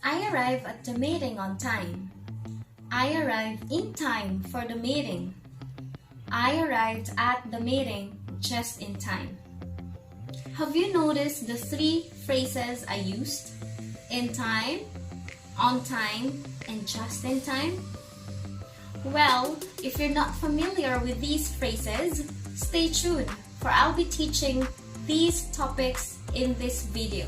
I arrive at the meeting on time. I arrive in time for the meeting. I arrived at the meeting just in time. Have you noticed the three phrases I used? In time, on time, and just in time? Well, if you're not familiar with these phrases, stay tuned for I'll be teaching these topics in this video.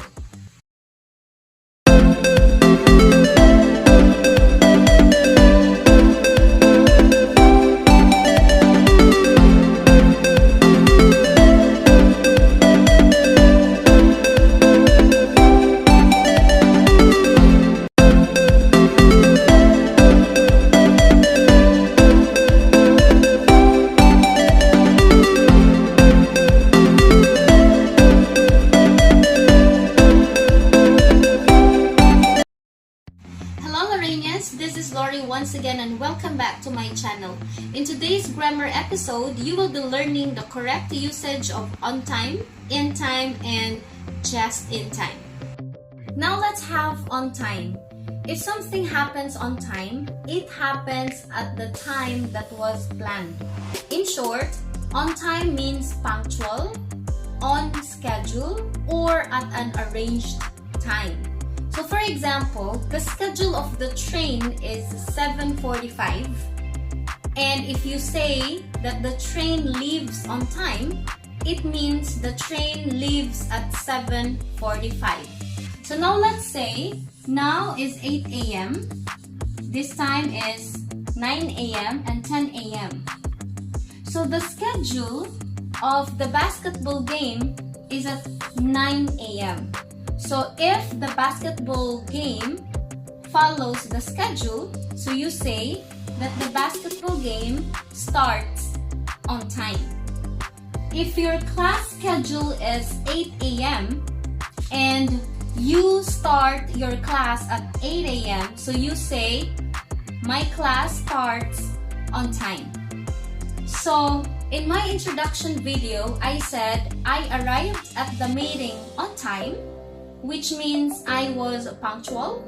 This is Lori once again and welcome back to my channel. In today's grammar episode, you will be learning the correct usage of on time, in time, and just in time. Now let's have on time. If something happens on time, it happens at the time that was planned. In short, on time means punctual, on schedule, or at an arranged time. So for example, the schedule of the train is 7:45, and if you say that the train leaves on time, it means the train leaves at 7:45. So now let's say now is 8 a.m. This time is 9 a.m. and 10 a.m. So the schedule of the basketball game is at 9 a.m. So if the basketball game follows the schedule, so you say that the basketball game starts on time. If your class schedule is 8 a.m. and you start your class at 8 a.m., so you say, my class starts on time. So in my introduction video, I said I arrived at the meeting on time, which means I was punctual.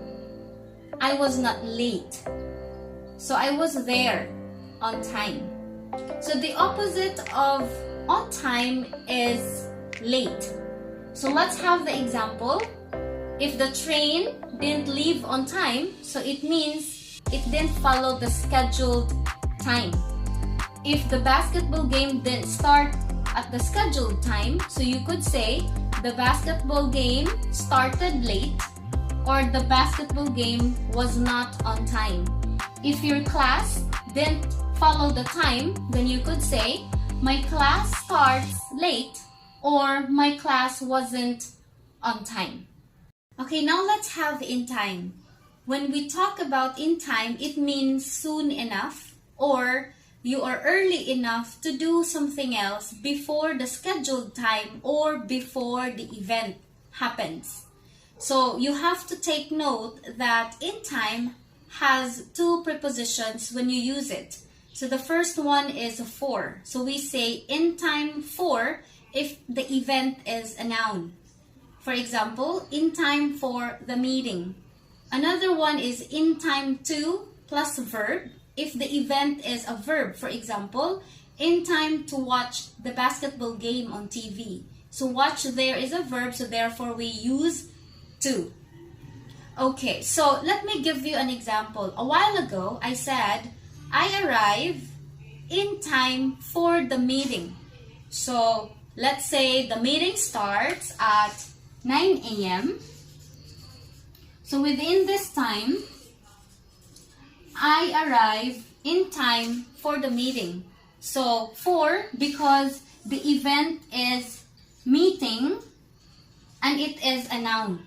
I was not late. So I was there on time. So the opposite of on time is late. So let's have the example. If the train didn't leave on time, so it means it didn't follow the scheduled time. If the basketball game didn't start at the scheduled time, so you could say the basketball game started late or the basketball game was not on time. If your class didn't follow the time, then you could say my class starts late or my class wasn't on time. Okay, now let's have in time. When we talk about in time, it means soon enough or you are early enough to do something else before the scheduled time or before the event happens. So you have to take note that in time has two prepositions when you use it. So the first one is for. So we say in time for if the event is a noun. For example, in time for the meeting. Another one is in time to plus verb if the event is a verb. For example, in time to watch the basketball game on TV. So watch there is a verb, so therefore we use to. Okay, so let me give you an example. A while ago, I said, I arrive in time for the meeting. So let's say the meeting starts at 9 a.m. So within this time, I arrive in time for the meeting. So for, because the event is meeting and it is a noun.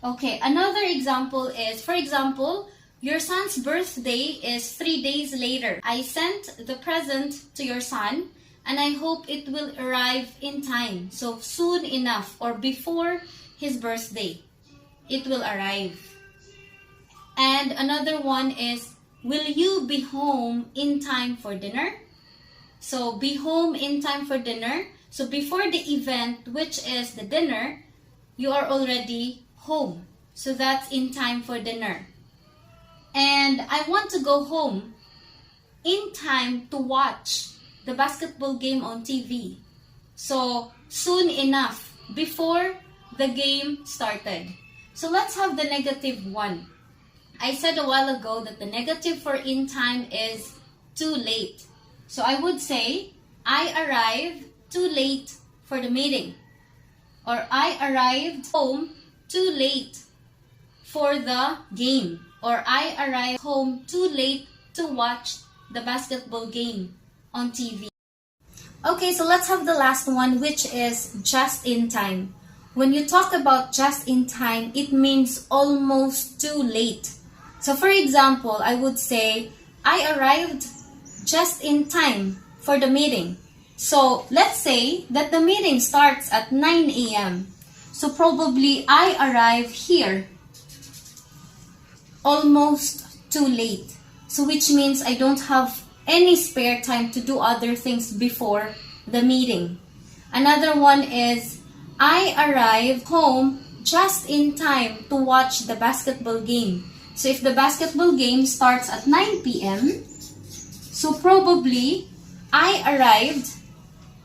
Okay, another example is, for example, your son's birthday is 3 days later. I sent the present to your son and I hope it will arrive in time. So soon enough or before his birthday, it will arrive. And another one is, will you be home in time for dinner? So be home in time for dinner. So before the event, which is the dinner, you are already home. So that's in time for dinner. And I want to go home in time to watch the basketball game on TV. So soon enough, before the game started. So let's have the negative one. I said a while ago that the negative for in time is too late. So I would say, I arrived too late for the meeting. Or I arrived home too late for the game. Or I arrived home too late to watch the basketball game on TV. Okay, so let's have the last one, which is just in time. When you talk about just in time, it means almost too late. So for example, I would say, I arrived just in time for the meeting. So let's say that the meeting starts at 9 a.m. So probably I arrive here almost too late. So which means I don't have any spare time to do other things before the meeting. Another one is, I arrived home just in time to watch the basketball game. So if the basketball game starts at 9 p.m., so probably I arrived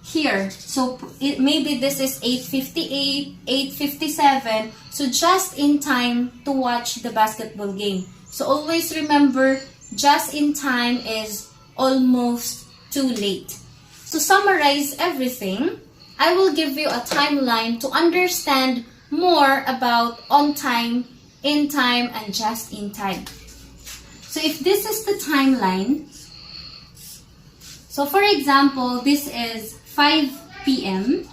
here. So maybe this is 8:58, 8:57. So just in time to watch the basketball game. So always remember, just in time is almost too late. To summarize everything, I will give you a timeline to understand more about on time, in time, and just in time. So if this is the timeline, so for example, this is 5 p.m.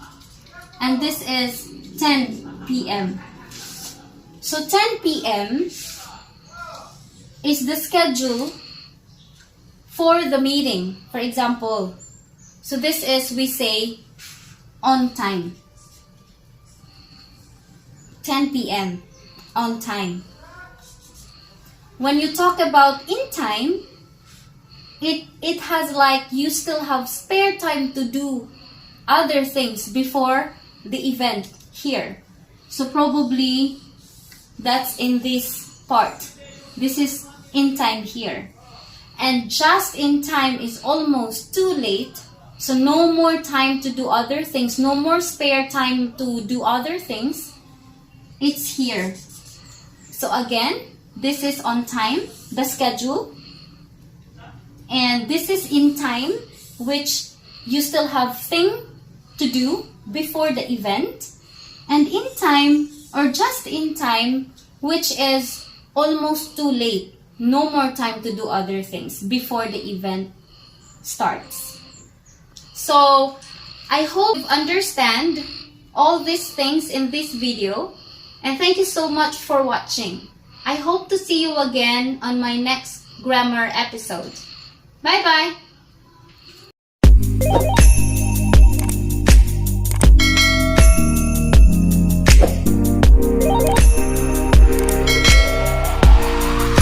and this is 10 p.m. So 10 p.m. is the schedule for the meeting. For example, so this is, we say, on time. 10 p.m. on time. When you talk about in time, it has like you still have spare time to do other things before the event here. So probably that's in this part. This is in time here. And just in time is almost too late. So no more time to do other things. No more spare time to do other things. It's here. So again, this is on time, the schedule. And this is in time, which you still have thing to do before the event. And in time, or just in time, which is almost too late. No more time to do other things before the event starts. So, I hope you understand all these things in this video. And thank you so much for watching. I hope to see you again on my next grammar episode. Bye-bye!